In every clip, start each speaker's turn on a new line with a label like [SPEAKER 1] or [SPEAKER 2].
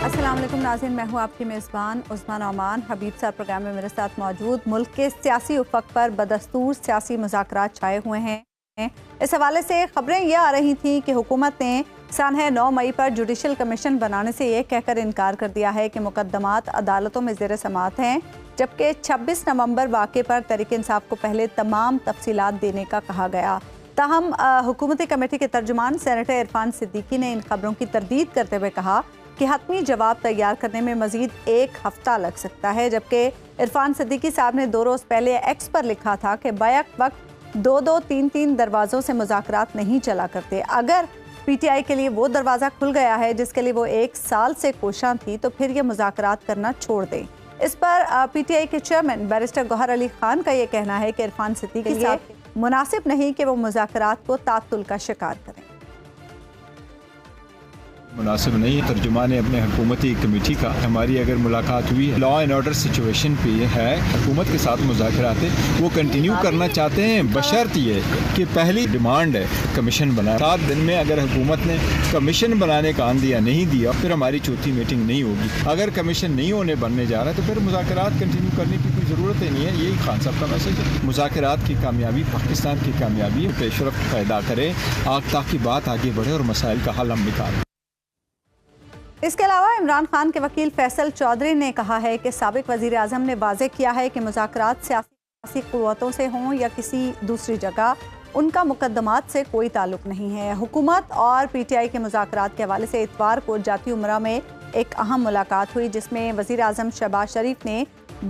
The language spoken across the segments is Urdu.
[SPEAKER 1] السلام علیکم ناظرین، میں ہوں آپ کی میزبان عثمان نعمان۔ حبیب صاحب پروگرام میں میرے ساتھ موجود۔ ملک کے سیاسی افق پر بدستور سیاسی مذاکرات چھائے ہوئے ہیں۔ اس حوالے سے خبریں یہ آ رہی تھیں کہ حکومت نے سانحہ 9 مئی پر جوڈیشل کمیشن بنانے سے یہ کہہ کر انکار کر دیا ہے کہ مقدمات عدالتوں میں زیر سماعت ہیں، جبکہ 26 نومبر واقعے پر تحریک انصاف کو پہلے تمام تفصیلات دینے کا کہا گیا۔ تاہم حکومتی کمیٹی کے ترجمان سینیٹر عرفان صدیقی نے ان خبروں کی تردید کرتے ہوئے کہا کہ حتمی جواب تیار کرنے میں مزید 1 ہفتہ لگ سکتا ہے، جبکہ عرفان صدیقی صاحب نے 2 روز پہلے ایکس پر لکھا تھا کہ بیک وقت 2 3 دروازوں سے مذاکرات نہیں چلا کرتے۔ اگر پی ٹی آئی کے لیے وہ دروازہ کھل گیا ہے جس کے لیے وہ 1 سال سے کوشاں تھی تو پھر یہ مذاکرات کرنا چھوڑ دیں۔ اس پر پی ٹی آئی کے چیئرمین بیرسٹر گوہر علی خان کا یہ کہنا ہے کہ عرفان صدیقی صاحب مناسب نہیں کہ وہ مذاکرات کو تعطل کا شکار کریں۔
[SPEAKER 2] مناسب نہیں۔ ترجمان اپنے حکومتی کمیٹی کا ہماری اگر ملاقات ہوئی لا اینڈ آرڈر سچویشن پہ ہے، حکومت کے ساتھ مذاکرات وہ کنٹینیو کرنا چاہتے ہیں، بشرط یہ کہ پہلی ڈیمانڈ ہے کمیشن بنا۔ 7 دن میں اگر حکومت نے کمیشن بنانے کا اندیا نہیں دیا پھر ہماری چوتھی میٹنگ نہیں ہوگی۔ اگر کمیشن نہیں بننے جا رہا ہے تو پھر مذاکرات کنٹینیو کرنے کی کوئی ضرورت ہی نہیں ہے۔ یہی خان صاحب کا میسج ہے۔ مذاکرات کی کامیابی پاکستان کی کامیابی پیش رفت پیدا کرے تاکہ بات آگے بڑھے اور مسائل کا حل ہم نکالیں۔
[SPEAKER 1] اس کے علاوہ عمران خان کے وکیل فیصل چودھری نے کہا ہے کہ سابق وزیر اعظم نے واضح کیا ہے کہ مذاکرات سیاسی قوتوں سے ہوں یا کسی دوسری جگہ، ان کا مقدمات سے کوئی تعلق نہیں ہے۔ حکومت اور پی ٹی آئی کے مذاکرات کے حوالے سے اتوار کو جاتی امرہ میں ایک اہم ملاقات ہوئی جس میں وزیر اعظم شہباز شریف نے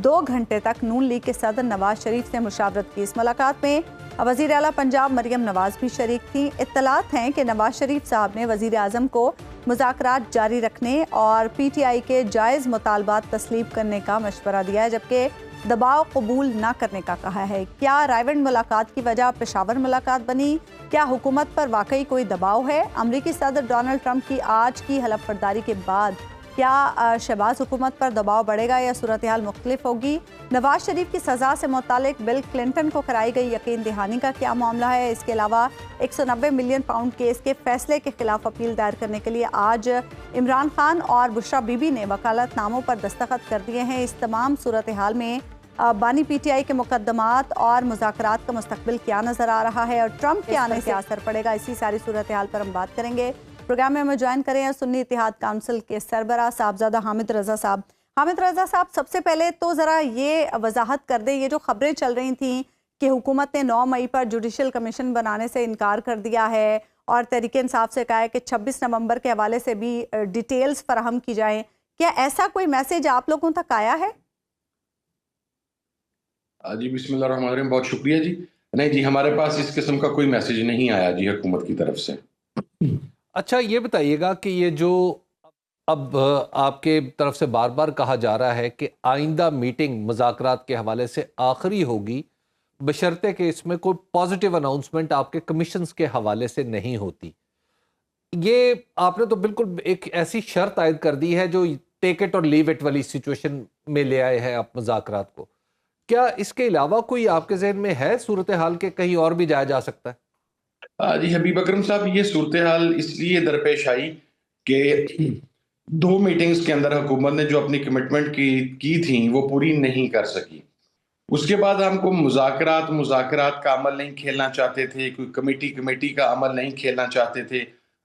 [SPEAKER 1] 2 گھنٹے تک نون لیگ کے صدر نواز شریف سے مشاورت کی۔ اس ملاقات میں وزیر اعلیٰ پنجاب مریم نواز بھی شریک تھیں۔ اطلاعات ہیں کہ نواز شریف صاحب نے وزیر اعظم کو مذاکرات جاری رکھنے اور پی ٹی آئی کے جائز مطالبات تسلیم کرنے کا مشورہ دیا ہے، جبکہ دباؤ قبول نہ کرنے کا کہا ہے۔ کیا رائیونڈ ملاقات کی وجہ پشاور ملاقات بنی؟ کیا حکومت پر واقعی کوئی دباؤ ہے؟ امریکی صدر ڈونلڈ ٹرمپ کی آج کی حلف برداری کے بعد کیا شہباز حکومت پر دباؤ بڑھے گا یا صورتحال مختلف ہوگی؟ نواز شریف کی سزا سے متعلق بل کلنٹن کو کرائی گئی یقین دہانی کا کیا معاملہ ہے؟ اس کے علاوہ 190 ملین پاؤنڈ کیس کے فیصلے کے خلاف اپیل دائر کرنے کے لیے آج عمران خان اور بشرا بی بی نے وکالت ناموں پر دستخط کر دیے ہیں۔ اس تمام صورتحال میں بانی پی ٹی آئی کے مقدمات اور مذاکرات کا مستقبل کیا نظر آ رہا ہے اور ٹرمپ کے آنے سے اثر پڑے گا؟ اسی ساری صورتحال پر ہم بات کریں گے۔ پروگرام میں ہمیں جوائن کریں سنی اتحاد کونسل کے سربراہ صاحبزادہ حامد رضا صاحب۔ حامد رضا صاحب، سب سے پہلے تو ذرا یہ وضاحت کر دیں، یہ جو خبریں چل رہی تھیں کہ حکومت نے 9 مئی پر جوڈیشل کمیشن بنانے سے انکار کر دیا ہے اور تحریک انصاف سے کہا ہے کہ 26 نومبر کے حوالے سے بھی ڈیٹیلز فراہم کی جائیں، کیا ایسا کوئی میسج آپ لوگوں تک آیا ہے؟
[SPEAKER 3] جی بسم اللہ الرحمن الرحیم، بہت شکریہ جی۔ نہیں جی، ہمارے پاس اس قسم کا کوئی میسج نہیں آیا جی حکومت کی طرف سے۔
[SPEAKER 4] اچھا یہ بتائیے گا کہ یہ جو اب آپ کے طرف سے بار بار کہا جا رہا ہے کہ آئندہ میٹنگ مذاکرات کے حوالے سے آخری ہوگی بشرطے کہ اس میں کوئی پازیٹیو اناؤنسمنٹ آپ کے کمیشنز کے حوالے سے نہیں ہوتی، یہ آپ نے تو بالکل ایک ایسی شرط عائد کر دی ہے جو ٹیک اٹ اور لیو اٹ والی سچویشن میں لے آئے ہیں آپ مذاکرات کو۔ کیا اس کے علاوہ کوئی آپ کے ذہن میں ہے صورتحال کے کہیں اور بھی جایا جا سکتا ہے؟
[SPEAKER 3] جی حبیب اکرم صاحب، یہ صورتحال اس لیے درپیش آئی کہ 2 میٹنگز کے اندر حکومت نے جو اپنی کمٹمنٹ کی تھیں وہ پوری نہیں کر سکی۔ اس کے بعد ہم کو مذاکرات کا عمل نہیں کھیلنا چاہتے تھے، کوئی کمیٹی کا عمل نہیں کھیلنا چاہتے تھے۔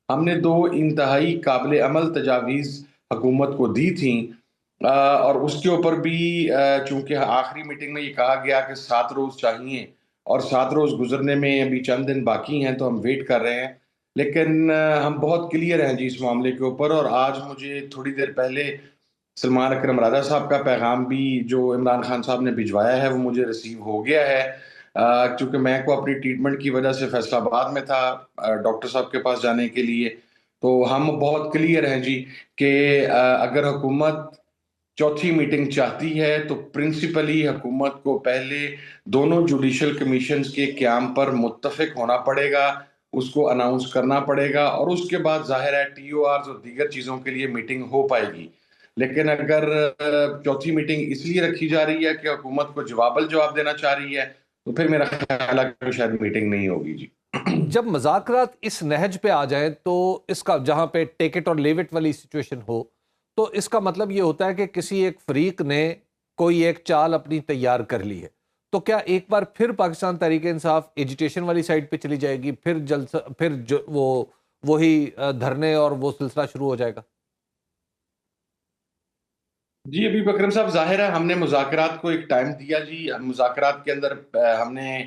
[SPEAKER 3] ہم نے 2 انتہائی قابل عمل تجاویز حکومت کو دی تھیں اور اس کے اوپر بھی چونکہ آخری میٹنگ میں یہ کہا گیا کہ 7 روز چاہیے اور 7 روز گزرنے میں ابھی چند دن باقی ہیں تو ہم ویٹ کر رہے ہیں، لیکن ہم بہت کلیئر ہیں جی اس معاملے کے اوپر۔ اور آج مجھے تھوڑی دیر پہلے سلمان اکرم راجہ صاحب کا پیغام بھی جو عمران خان صاحب نے بھجوایا ہے وہ مجھے ریسیو ہو گیا ہے، کیونکہ میں کو اپنی ٹریٹمنٹ کی وجہ سے فیصل آباد میں تھا ڈاکٹر صاحب کے پاس جانے کے لیے۔ تو ہم بہت کلیئر ہیں جی کہ اگر حکومت چوتھی میٹنگ چاہتی ہے تو پرنسپلی حکومت کو پہلے دونوں جوڈیشل کمیشنز کے قیام پر متفق ہونا پڑے گا، اس کو اناؤنس کرنا پڑے گا اور اس کے بعد ظاہر ہے ٹی او آرز اور دیگر چیزوں کے لیے میٹنگ ہو پائے گی۔ لیکن اگر چوتھی میٹنگ اس لیے رکھی جا رہی ہے کہ حکومت کو جواب دینا چاہ رہی ہے تو پھر میرا خیال ہے کہ شاید میٹنگ نہیں ہوگی جی۔
[SPEAKER 4] جب مذاکرات اس نہج پہ آ جائیں تو اس کا جہاں پہ ٹیک اٹ اور لیو اٹ والی سچویشن ہو تو اس کا مطلب یہ ہوتا ہے کہ کسی ایک فریق نے کوئی ایک چال اپنی تیار کر لی ہے. تو کیا ایک بار پھر پاکستان تحریک انصاف ایجیٹیشن والی سائڈ پہ چلی جائے گی, پھر جلسہ, پھر وہی دھرنے اور وہ سلسلہ شروع ہو جائے گا؟
[SPEAKER 3] جی ابھی اکرم صاحب, ظاہر ہے ہم نے مذاکرات کو ایک ٹائم دیا جی. مذاکرات کے اندر ہم نے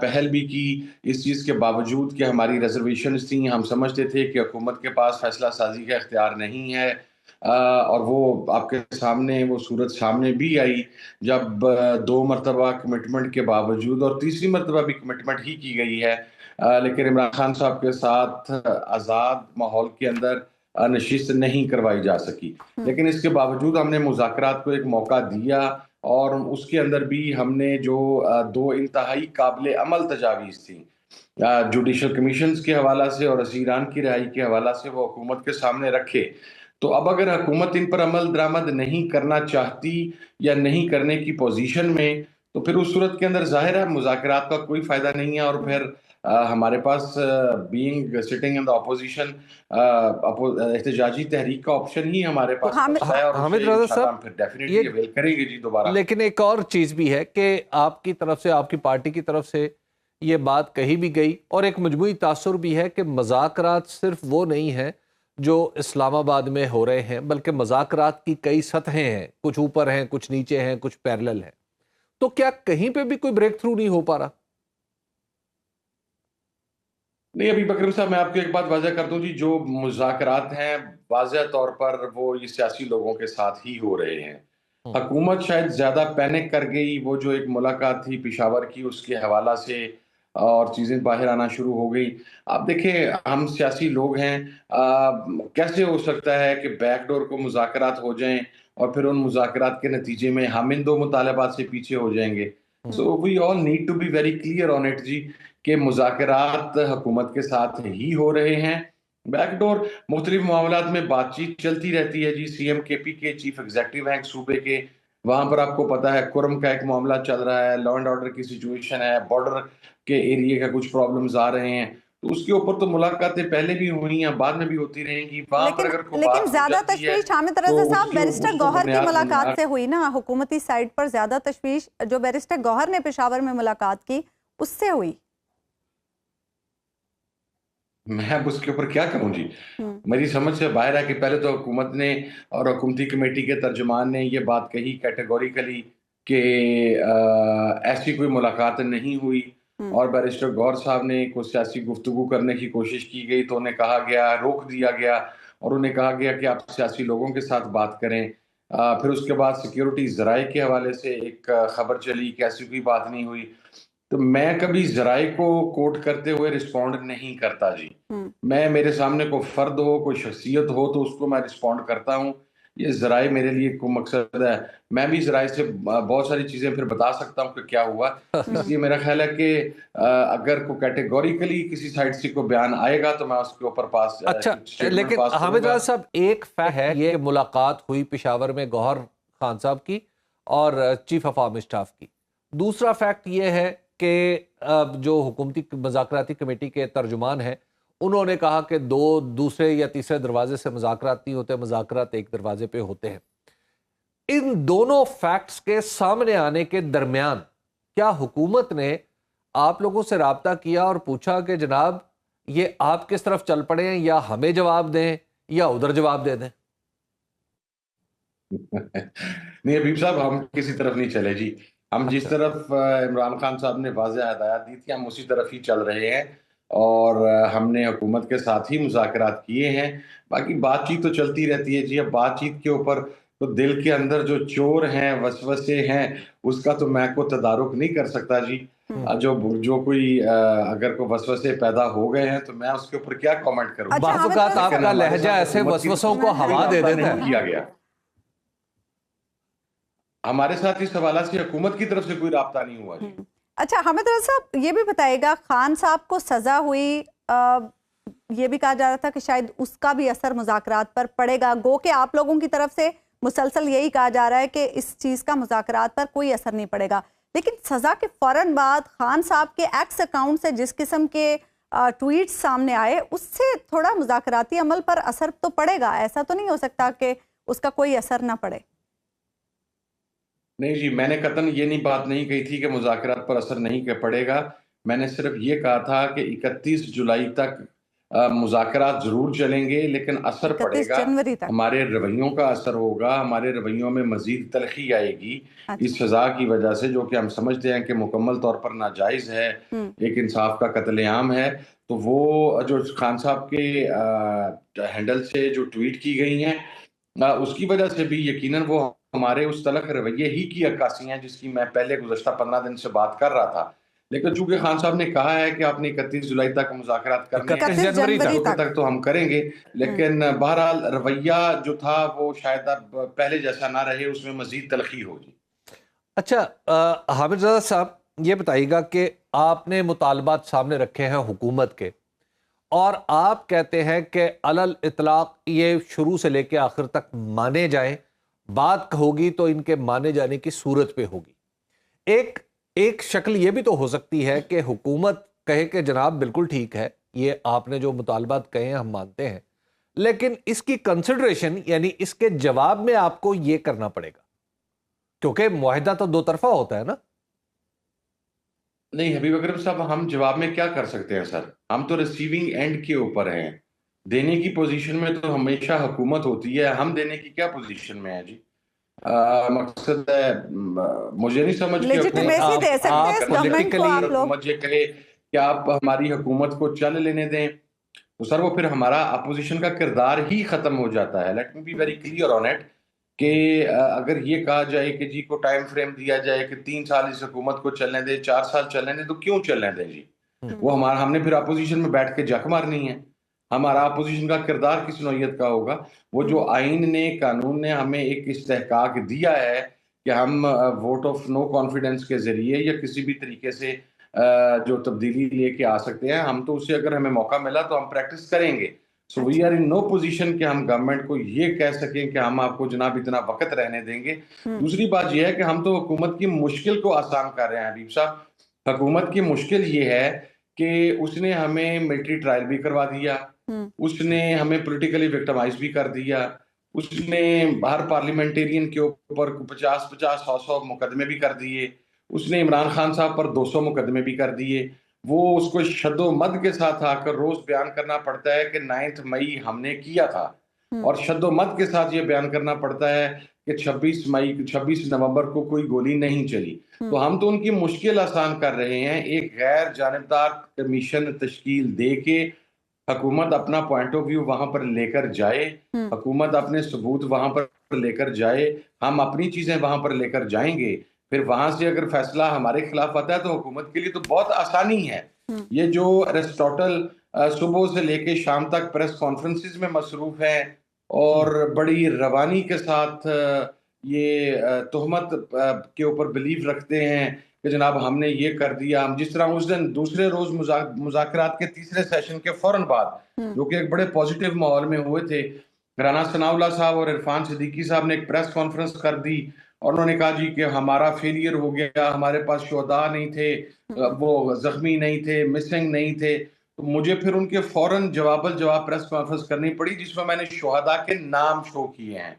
[SPEAKER 3] پہل بھی کی اس چیز کے باوجود کہ ہماری ریزرویشنز تھیں. ہم سمجھتے تھے کہ حکومت کے پاس فیصلہ سازی کا اختیار نہیں ہے, اور وہ آپ کے سامنے وہ صورت سامنے بھی آئی جب 2 مرتبہ کمٹمنٹ کے باوجود, اور تیسری مرتبہ بھی کمٹمنٹ ہی کی گئی ہے, لیکن عمران خان صاحب کے ساتھ آزاد ماحول کے اندر نشست نہیں کروائی جا سکی. لیکن اس کے باوجود ہم نے مذاکرات کو ایک موقع دیا, اور اس کے اندر بھی ہم نے جو 2 انتہائی قابل عمل تجاویز تھیں جوڈیشل کمیشنز کے حوالہ سے اور اسیران کی رہائی کے حوالہ سے, وہ حکومت کے سامنے رکھے. تو اب اگر حکومت ان پر عمل درآمد نہیں کرنا چاہتی یا نہیں کرنے کی پوزیشن میں, تو پھر اس صورت کے اندر ظاہر ہے مذاکرات کا کوئی فائدہ نہیں ہے, اور پھر ہمارے پاس being sitting in the opposition احتجاجی تحریک کا آپشن ہی ہمارے پاس ہے, اور
[SPEAKER 4] حامد رضا صاحب
[SPEAKER 3] پھر ڈیفینیٹلی اویل کریں گے جی دوبارہ.
[SPEAKER 4] لیکن ایک اور چیز بھی ہے کہ آپ کی طرف سے, آپ کی پارٹی کی طرف سے یہ بات کہی بھی گئی, اور ایک مجموعی تاثر بھی ہے کہ مذاکرات صرف وہ نہیں ہیں جو اسلام آباد میں ہو رہے ہیں, بلکہ مذاکرات کی کئی سطحیں ہیں, کچھ اوپر ہیں, کچھ نیچے ہیں, کچھ پیرلل ہیں. تو کیا کہیں پہ بھی کوئی بریک تھرو نہیں ہو پا رہا؟
[SPEAKER 3] نہیں ابھی اکرم صاحب, میں آپ کو ایک بات واضح کر دوں جی, جو مذاکرات ہیں واضح طور پر وہ یہ سیاسی لوگوں کے ساتھ ہی ہو رہے ہیں. حکومت شاید زیادہ پینک کر گئی, وہ جو ایک ملاقات تھی پشاور کی اس کے حوالہ سے, اور چیزیں باہر آنا شروع ہو گئی. آپ دیکھیں ہم سیاسی لوگ ہیں, کیسے ہو سکتا ہے کہ بیک ڈور کو مذاکرات ہو جائیں اور پھر ان مذاکرات کے نتیجے میں ہم ان 2 مطالبات سے پیچھے ہو جائیں گے. So we all need to be very clear on it جی, کہ مذاکرات حکومت کے ساتھ ہی ہو رہے ہیں. بیک ڈور مختلف معاملات میں بات چیت چلتی رہتی ہے جی. سی ایم کے پی کے چیف ایگزیکٹو ہیں صوبے کے, وہاں پر آپ کو پتا ہے کرم کا ایک معاملہ چل رہا ہے, لا اینڈ آرڈر کی سچویشن ہے, بارڈر کے ایریے کا کچھ پرابلمز آ رہے ہیں, تو اس کے اوپر تو ملاقاتیں پہلے بھی ہوئی ہیں, بعد میں بھی ہوتی رہیں گی. وہاں پر اگر کوئی
[SPEAKER 1] لیکن زیادہ تشویش حامد رضا صاحب بیرسٹر گوہر کی ملاقات سے ہوئی نا, حکومتی سائٹ پر زیادہ تشویش جو بیرسٹر گوہر نے پشاور میں ملاقات کی اس سے ہوئی.
[SPEAKER 3] میں اب اس کے اوپر کیا کہوں جی, میری سمجھ سے باہر ہے کہ پہلے تو حکومت نے اور حکومتی کمیٹی کے ترجمان نے یہ بات کہی کیٹیگوریکلی کہ ایسی کوئی ملاقات نہیں ہوئی, اور بیرسٹر گوہر صاحب نے کوئی سیاسی گفتگو کرنے کی کوشش کی گئی تو انہیں کہا گیا, روک دیا گیا, اور انہیں کہا گیا کہ آپ سیاسی لوگوں کے ساتھ بات کریں. پھر اس کے بعد سیکیورٹی ذرائع کے حوالے سے ایک خبر چلی کہ ایسی کوئی بات نہیں ہوئی. تو میں کبھی ذرائع کو کوٹ کرتے ہوئے رسپونڈ نہیں کرتا جی. میرے سامنے کوئی فرد ہو, کوئی شخصیت ہو تو اس کو میں رسپونڈ کرتا ہوں. یہ ذرائع میرے لیے کوئی مقصد ہے, میں بھی ذرائع سے بہت ساری چیزیں پھر بتا سکتا ہوں کہ کیا ہوا. اس لیے میرا خیال ہے کہ اگر کوئی کیٹیگوریکلی کسی سائٹ سے کوئی بیان آئے گا تو میں اس کے اوپر پاس.
[SPEAKER 4] اچھا, لیکن حامد رضا صاحب ایک فیکٹ ہے یہ ملاقات ہوئی پشاور میں گوہر خان صاحب کی اور چیف آف آرمی اسٹاف کی. دوسرا فیکٹ یہ ہے کہ جو حکومتی مذاکراتی کمیٹی کے ترجمان ہیں انہوں نے کہا کہ 2 دوسرے یا تیسرے دروازے سے مذاکرات نہیں ہوتے, مذاکرات ایک دروازے پہ ہوتے ہیں. ان دونوں فیکٹس کے سامنے آنے کے درمیان کیا حکومت نے آپ لوگوں سے رابطہ کیا اور پوچھا کہ جناب یہ آپ کس طرف چل پڑے ہیں, یا ہمیں جواب دیں یا ادھر جواب دے دیں؟
[SPEAKER 3] نہیں حبیب صاحب, ہم کسی طرف نہیں چلے جی. ہم جس طرف عمران خان صاحب نے واضح ہدایات دی تھی ہم اسی طرف ہی چل رہے ہیں, اور ہم نے حکومت کے ساتھ ہی مذاکرات کیے ہیں. باقی بات چیت تو چلتی رہتی ہے جی. اب بات چیت کے اوپر تو دل کے اندر جو چور ہیں, وسوسے ہیں, اس کا تو میں کو تدارک نہیں کر سکتا جی. جو کوئی اگر کوئی وسوسے پیدا ہو گئے ہیں تو میں اس کے اوپر کیا کامنٹ کروں.
[SPEAKER 4] بعض اوقات آپ کا لہجہ ایسے وسوسوں کو ہوا دے دیتا ہے.
[SPEAKER 3] کیا گیا ہمارے ساتھ اس حوالہ سے حکومت کی طرف سے کوئی رابطہ نہیں ہوا جی.
[SPEAKER 1] اچھا حامد رضا صاحب یہ بھی بتائے گا, خان صاحب کو سزا ہوئی, یہ بھی کہا جا رہا تھا کہ شاید اس کا بھی اثر مذاکرات پر پڑے گا, گو کہ آپ لوگوں کی طرف سے مسلسل یہی کہا جا رہا ہے کہ اس چیز کا مذاکرات پر کوئی اثر نہیں پڑے گا, لیکن سزا کے فوراً بعد خان صاحب کے ایکس اکاؤنٹ سے جس قسم کے ٹویٹس سامنے آئے اس سے تھوڑا مذاکراتی عمل پر اثر تو پڑے گا. ایسا تو نہیں ہو سکتا کہ اس کا کوئی اثر نہ پڑے؟
[SPEAKER 3] نہیں جی، میں نے قطعاً یہ بات نہیں کہی تھی کہ مذاکرات پر اثر نہیں پڑے گا. میں نے صرف یہ کہا تھا کہ 31 جولائی تک مذاکرات ضرور چلیں گے، لیکن اثر پڑے
[SPEAKER 1] 31
[SPEAKER 3] گا،
[SPEAKER 1] جنوری تک
[SPEAKER 3] ہمارے رویوں کا اثر ہوگا، ہمارے رویوں میں مزید تلخی آئے گی اس سزا کی وجہ سے، جو کہ ہم سمجھتے ہیں کہ مکمل طور پر ناجائز ہے، ایک انصاف کا قتل عام ہے. تو وہ جو خان صاحب کے ہینڈل سے جو ٹویٹ کی گئی ہیں، اس کی وجہ سے بھی یقیناً وہ ہمارے اس تلخ رویے ہی کی عکاسی ہیں جس کی میں پہلے گزشتہ 15 دن سے بات کر رہا تھا. لیکن چونکہ خان صاحب نے کہا ہے کہ آپ نے 31 جولائی تک مذاکرات کرنے ہیں،
[SPEAKER 1] 31 جنوری
[SPEAKER 3] تک تو ہم کریں گے، لیکن بہرحال رویہ جو تھا وہ شاید اب پہلے جیسا نہ رہے، اس میں مزید تلخی ہوگی.
[SPEAKER 4] اچھا حامد رضا صاحب، یہ بتائیے گا کہ آپ نے مطالبات سامنے رکھے ہیں حکومت کے، اور آپ کہتے ہیں کہ علل اطلاق یہ شروع سے لے کے آخر تک مانے جائیں، بات ہوگی تو ان کے مانے جانے کی صورت پہ ہوگی. ایک شکل یہ بھی تو ہو سکتی ہے کہ حکومت کہے کہ جناب بالکل ٹھیک ہے، یہ آپ نے جو مطالبات کہے ہیں ہم مانتے ہیں، لیکن اس کی کنسیڈریشن یعنی اس کے جواب میں آپ کو یہ کرنا پڑے گا، کیونکہ معاہدہ تو دو طرفہ ہوتا ہے نا.
[SPEAKER 3] نہیں حبیب اکرم صاحب، ہم جواب میں کیا کر سکتے ہیں سر؟ ہم تو ریسیونگ اینڈ کے اوپر ہیں. دینے کی پوزیشن میں تو ہمیشہ حکومت ہوتی ہے، ہم دینے کی کیا پوزیشن میں ہیں جی؟ مقصد ہے مجھے نہیں سمجھ کے
[SPEAKER 1] لیجیٹمیسی دے سکتے ہیں اس گورنمنٹ کو آپ لوگ.
[SPEAKER 3] مجھے کہے کہ آپ ہماری حکومت کو چل لینے دیں، تو سر وہ پھر ہمارا اپوزیشن کا کردار ہی ختم ہو جاتا ہے. Let me be very clear on it کہ اگر یہ کہا جائے کہ جی کو ٹائم فریم دیا جائے کہ 3 سال اس حکومت کو چلنے دیں، 4 سال چلنے دیں، تو کیوں چلنے دیں جی؟ وہ ہم نے پھر اپوزیشن میں بیٹھ کے جک مارنی ہے؟ ہمارا اپوزیشن کا کردار کس نوعیت کا ہوگا؟ وہ جو آئین نے، قانون نے ہمیں ایک استحقاق دیا ہے کہ ہم ووٹ آف نو کانفیڈنس کے ذریعے یا کسی بھی طریقے سے جو تبدیلی لے کے آ سکتے ہیں، ہم تو اسے اگر ہمیں موقع ملا تو ہم پریکٹس کریں گے. So we are in know position کہ ہم گورنمنٹ کو یہ کہہ سکیں کہ ہم آپ کو جناب اتنا وقت رہنے دیں گے. دوسری بات یہ ہے کہ ہم تو حکومت کی مشکل کو آسان کر رہے ہیں حبیب صاحب. حکومت کی مشکل یہ ہے کہ اس نے ہمیں ملٹری ٹرائل بھی کروا دیا، اس نے ہمیں پولیٹیکلی وکٹمائز بھی کر دیا، اس نے ہر پارلیمنٹیرین کے اوپر 50-100 مقدمے بھی کر دیے، اس نے عمران خان صاحب پر 200 مقدمے بھی کر دیے. وہ اس کو شد و مد کے ساتھ آ کر روز بیان کرنا پڑتا ہے کہ 9 مئی ہم نے کیا تھا، اور شد و مد کے ساتھ یہ بیان کرنا پڑتا ہے کہ 26 نومبر کو کوئی گولی نہیں چلی. تو ہم تو ان کی مشکل آسان کر رہے ہیں. ایک غیر جانبدار کمیشن تشکیل دے کے حکومت اپنا پوائنٹ آف ویو وہاں پر لے کر جائے، حکومت اپنے ثبوت وہاں پر لے کر جائے، ہم اپنی چیزیں وہاں پر لے کر جائیں گے. پھر وہاں سے اگر فیصلہ ہمارے خلاف آتا ہے تو حکومت کے لیے تو بہت آسانی ہے. یہ جو ایرسٹوٹل صبح سے لے کے شام تک پریس کانفرنسز میں مصروف ہیں اور بڑی روانی کے ساتھ یہ تہمت کے اوپر بلیو رکھتے ہیں کہ جناب ہم نے یہ کر دیا. ہم جس طرح اس دن دوسرے روز مذاکرات کے تیسرے سیشن کے فوراً بعد جو کہ ایک بڑے پازیٹیو ماحول میں ہوئے تھے، رانا ثناء اللہ صاحب اور عرفان صدیقی صاحب نے ایک پریس کانفرنس کر دی اور انہوں نے کہا جی کہ ہمارا فیلئر ہو گیا، ہمارے پاس شہداء نہیں تھے، وہ زخمی نہیں تھے، مسنگ نہیں تھے. تو مجھے پھر ان کے فوراً جواب پریس کانفرنس کرنی پڑی جس میں میں نے شہداء کے نام شو کیے ہیں،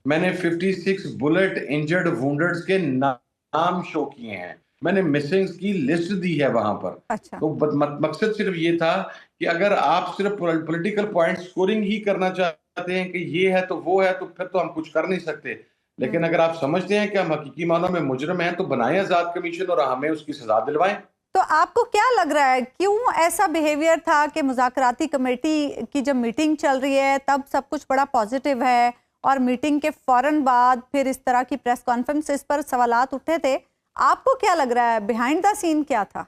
[SPEAKER 3] میں نے 56 بلٹ انجرڈ وونڈڈز کے نام شو کیے ہیں، میں نے مسنگز کی لسٹ دی ہے وہاں پر. تو مقصد صرف یہ تھا کہ اگر آپ صرف پولیٹیکل پوائنٹ سکورنگ ہی کرنا چاہتے ہیں کہ یہ ہے تو وہ ہے، تو پھر تو ہم کچھ کر نہیں سکتے. لیکن اگر آپ سمجھتے ہیں کہ ہم حقیقی معنوں میں مجرم ہیں تو بنائیں آزاد کمیشن اور ہمیں اس کی سزا دلوائیں.
[SPEAKER 1] تو آپ کو کیا لگ رہا ہے کیوں ایسا بیہیویئر تھا کہ مذاکراتی کمیٹی کی جب میٹنگ چل رہی ہے تب سب کچھ بڑا پازیٹیو ہے اور میٹنگ کے فوراً بعد پھر اس طرح کی پریس کانفرنس پر سوالات اٹھے تھے؟ آپ کو کیا لگ رہا ہے بیہائنڈ دا سین کیا تھا؟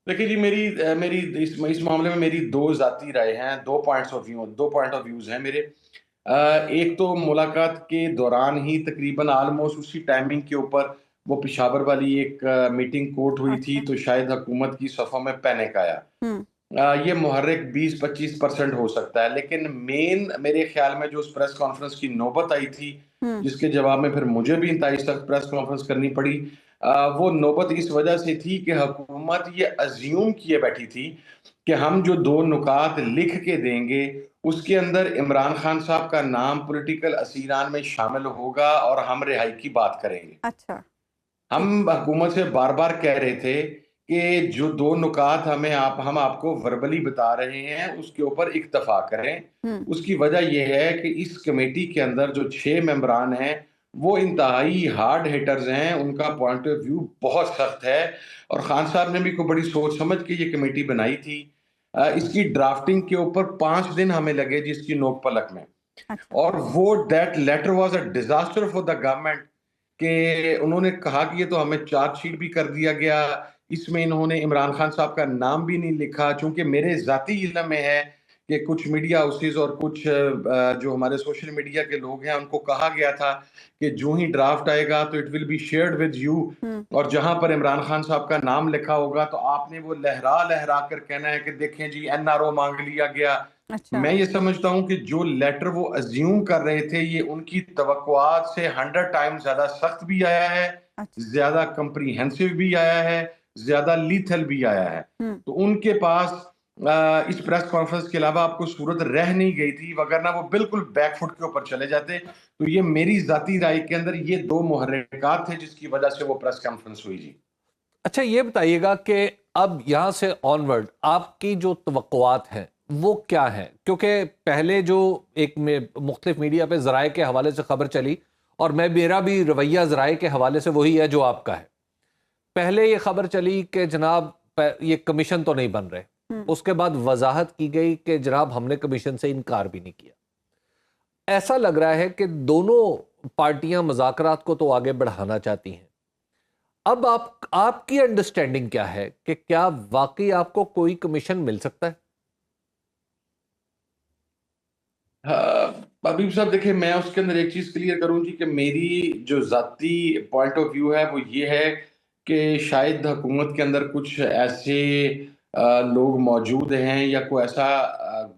[SPEAKER 3] دیکھیں جی، میری اس معاملے میں میری 2 ذاتی رائے ہیں، 2 پوائنٹ آف ویوز ہیں میرے. ایک تو ملاقات کے دوران ہی تقریباً آلموسٹ اسی ٹائمنگ کے اوپر وہ پشاور والی ایک میٹنگ کوٹ ہوئی تھی، تو شاید حکومت کی صفوں میں پینک آیا. یہ محرک 20-25% ہو سکتا ہے، لیکن مین میرے خیال میں جو اس پریس کانفرنس کی نوبت آئی تھی جس کے جواب میں پھر مجھے بھی انتہائی سخت پریس کانفرنس کرنی پڑی، وہ نوبت اس وجہ سے تھی کہ حکومت یہ ازیوم کیے بیٹھی تھی کہ ہم جو 2 نکات لکھ کے دیں گے اس کے اندر عمران خان صاحب کا نام پولیٹیکل اسیران میں شامل ہوگا اور ہم رہائی کی بات کریں گے.
[SPEAKER 1] اچھا
[SPEAKER 3] ہم حکومت سے بار بار کہہ رہے تھے کہ جو 2 نکات ہم آپ کو وربلی بتا رہے ہیں اس کے اوپر اکتفا کریں. اس کی وجہ یہ ہے کہ اس کمیٹی کے اندر جو 6 ممبران ہیں وہ انتہائی ہارڈ ہیٹرز ہیں, ان کا پوائنٹ آف ویو بہت سخت ہے, اور خان صاحب نے بھی کوئی بڑی سوچ سمجھ کے یہ کمیٹی بنائی تھی. اس کی ڈرافٹنگ کے اوپر 5 دن ہمیں لگے جس کی نوک پلک میں, اور وہ that letter was a disaster for the government کہ انہوں نے کہا کہ یہ تو ہمیں چارج شیٹ بھی کر دیا گیا, اس میں انہوں نے عمران خان صاحب کا نام بھی نہیں لکھا. چونکہ میرے ذاتی علم میں ہے کہ کچھ میڈیا ہاؤسز اور کچھ جو ہمارے سوشل میڈیا کے لوگ ہیں ان کو کہا گیا تھا کہ جو ہی ڈرافٹ آئے گا تو it will be shared with you, اور جہاں پر عمران خان صاحب کا نام لکھا ہوگا تو آپ نے وہ لہرا کر کہنا ہے کہ دیکھیں جی این آر او مانگ لیا گیا. میں یہ سمجھتا ہوں کہ جو لیٹر وہ ازیوم کر رہے تھے یہ ان کی توقعات سے 100 ٹائم زیادہ سخت بھی آیا ہے, زیادہ کمپریہنسو بھی آیا ہے, زیادہ لیتھل بھی آیا ہے. تو ان کے پاس اس پریس کانفرنس کے علاوہ آپ کو صورت رہ نہیں گئی تھی, وگرنہ وہ بالکل بیک فٹ کے اوپر چلے جاتے. تو یہ میری ذاتی رائے کے اندر یہ 2 محرکات تھے جس کی وجہ سے وہ پریس کانفرنس ہوئی. جی
[SPEAKER 4] اچھا یہ بتائیے گا کہ اب یہاں سے آنورڈ آپ کی جو توقعات ہیں وہ کیا ہیں, کیونکہ پہلے جو ایک مختلف میڈیا پہ ذرائع کے حوالے سے خبر چلی, اور میرا بھی رویہ ذرائع کے حوالے سے وہی ہے جو آپ کا ہے. پہلے یہ خبر چلی کہ جناب یہ کمیشن تو نہیں بن رہے, اس کے بعد وضاحت کی گئی کہ جناب ہم نے کمیشن سے انکار بھی نہیں کیا. ایسا لگ رہا ہے کہ دونوں پارٹیاں مذاکرات کو تو آگے بڑھانا چاہتی ہیں. اب آپ کی انڈرسٹینڈنگ کیا ہے کہ کیا واقعی آپ کو کوئی کمیشن مل سکتا ہے؟
[SPEAKER 3] حبیب صاحب دیکھیں, میں اس کے اندر ایک چیز کلیئر کروں جی کہ میری جو ذاتی پوائنٹ آف ویو ہے وہ یہ ہے کہ شاید حکومت کے اندر کچھ ایسے لوگ موجود ہیں یا کوئی ایسا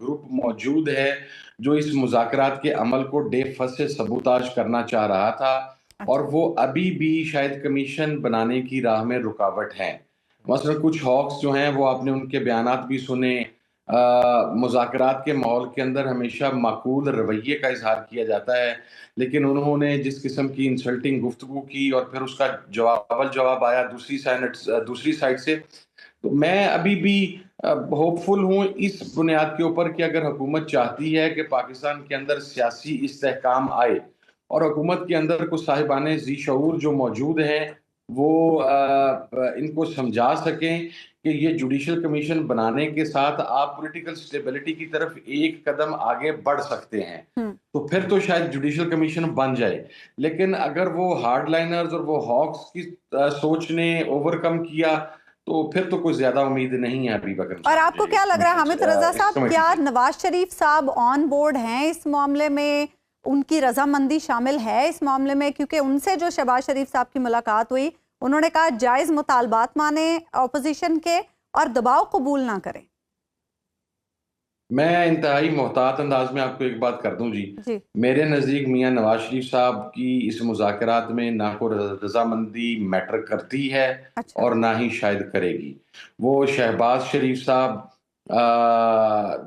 [SPEAKER 3] گروپ موجود ہے جو اس مذاکرات کے عمل کو ڈے فرسٹ سے سبوتاژ کرنا چاہ رہا تھا, اور وہ ابھی بھی شاید کمیشن بنانے کی راہ میں رکاوٹ ہیں. مثلا کچھ ہاکس جو ہیں وہ آپ نے ان کے بیانات بھی سنے. مذاکرات کے ماحول کے اندر ہمیشہ معقول رویے کا اظہار کیا جاتا ہے, لیکن انہوں نے جس قسم کی انسلٹنگ گفتگو کی اور پھر اس کا جواب آیا دوسری سائڈ سے, تو میں ابھی بھی ہوپ فل ہوں اس بنیاد کے اوپر کہ اگر حکومت چاہتی ہے کہ پاکستان کے اندر سیاسی استحکام آئے اور حکومت کے اندر کچھ صاحبان ذی شعور جو موجود ہیں وہ ان کو سمجھا سکیں کہ یہ جوڈیشل کمیشن بنانے کے ساتھ آپ پولیٹیکل سٹیبلٹی کی طرف ایک قدم آگے بڑھ سکتے ہیں, تو پھر تو شاید جوڈیشل کمیشن بن جائے. لیکن اگر وہ ہارڈ لائنرز اور وہ ہاکس کی سوچ نے اوور کم کیا تو پھر تو کوئی زیادہ امید نہیں ہے ابھی بکر.
[SPEAKER 1] اور آپ کو کیا لگ رہا ہے حامد رضا صاحب, کیا نواز شریف صاحب آن بورڈ ہیں اس معاملے میں, ان کی رضامندی شامل ہے اس معاملے میں؟ کیونکہ ان سے جو شہباز شریف صاحب کی ملاقات ہوئی انہوں نے کہا جائز مطالبات مانیں اپوزیشن کے اور دباؤ قبول نہ کریں.
[SPEAKER 3] میں انتہائی محتاط انداز میں آپ کو ایک بات کر دوں جی, میرے نزدیک میاں نواز شریف صاحب کی اس مذاکرات میں نہ کوئی رضامندی میٹر کرتی ہے اور نہ ہی شاید کرے گی. وہ شہباز شریف صاحب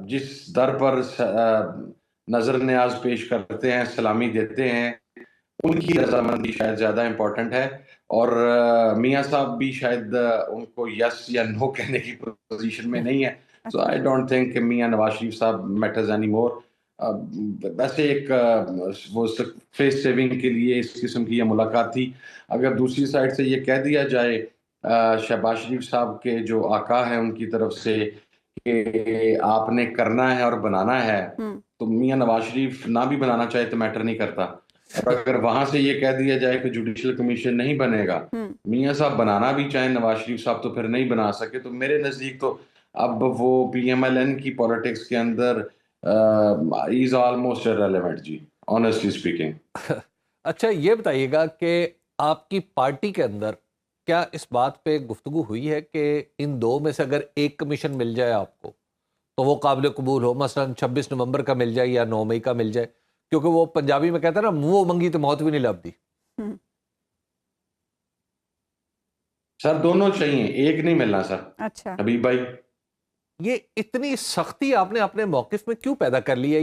[SPEAKER 3] جس در پر نظر نیاز پیش کرتے ہیں, سلامی دیتے ہیں, ان کی رضامندی شاید زیادہ امپورٹنٹ ہے, اور میاں صاحب بھی شاید ان کو یس یا نو کہنے کی پوزیشن میں نہیں ہے. So I don't think کہ میاں نواز شریف صاحب matters anymore. ویسے ایک وہ فیس سیونگ کے لیے اس قسم کی یہ ملاقات تھی. اگر دوسری سائڈ سے یہ کہہ دیا جائے شہباز شریف صاحب کے جو آقا ہیں ان کی طرف سے کہ آپ نے کرنا ہے اور بنانا ہے, تو میاں نواز شریف نہ بھی بنانا چاہے تو میٹر نہیں کرتا. اور اگر وہاں سے یہ کہہ دیا جائے کہ جوڈیشل کمیشن نہیں بنے گا, میاں صاحب بنانا بھی چاہیں نواز شریف صاحب تو پھر نہیں بنا سکے, تو میرے نزدیک تو اب وہ پی ایم ایل این کی پولیٹکس کے اندر از آلموسٹ irrelevant جی, honestly speaking.
[SPEAKER 4] اچھا یہ بتائیے گا کہ آپ کی پارٹی کے اندر کیا اس بات پہ گفتگو ہوئی ہے کہ ان دو میں سے اگر ایک کمیشن مل جائے آپ کو تو وہ قابل قبول ہو, مثلا 26 نومبر کا مل جائے یا 9 مئی کا مل جائے, کیونکہ وہ پنجابی میں کہتا ہے نا منہ منگی تو موت بھی نہیں لبدی.
[SPEAKER 3] سر دونوں چاہیے, ایک نہیں ملنا سر.
[SPEAKER 1] اچھا
[SPEAKER 3] حبیب بھائی,
[SPEAKER 4] یہ اتنی سختی آپ نے اپنے موقف میں کیوں پیدا کر لی ہے؟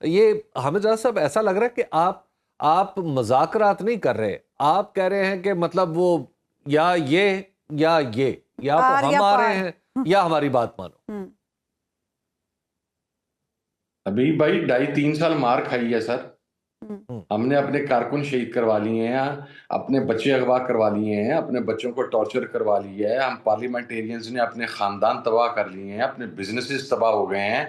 [SPEAKER 4] یہ ہمیں ذرا صاحب ایسا لگ رہا ہے کہ آپ مذاکرات نہیں کر رہے، آپ کہہ رہے ہیں کہ مطلب وہ یا ہم آ رہے ہیں یا ہماری بات مانو۔
[SPEAKER 3] ابھی بھائی 2.5-3 سال مار کھائی ہے سر، ہم نے اپنے کارکن شہید کروا لیے ہیں، اپنے بچے اغوا کروا لیے ہیں، اپنے بچوں کو ٹارچر کروا لیا ہے، ہم پارلیمنٹیرینز نے اپنے خاندان تباہ کر لیے ہیں، اپنے بزنسز تباہ ہو گئے ہیں۔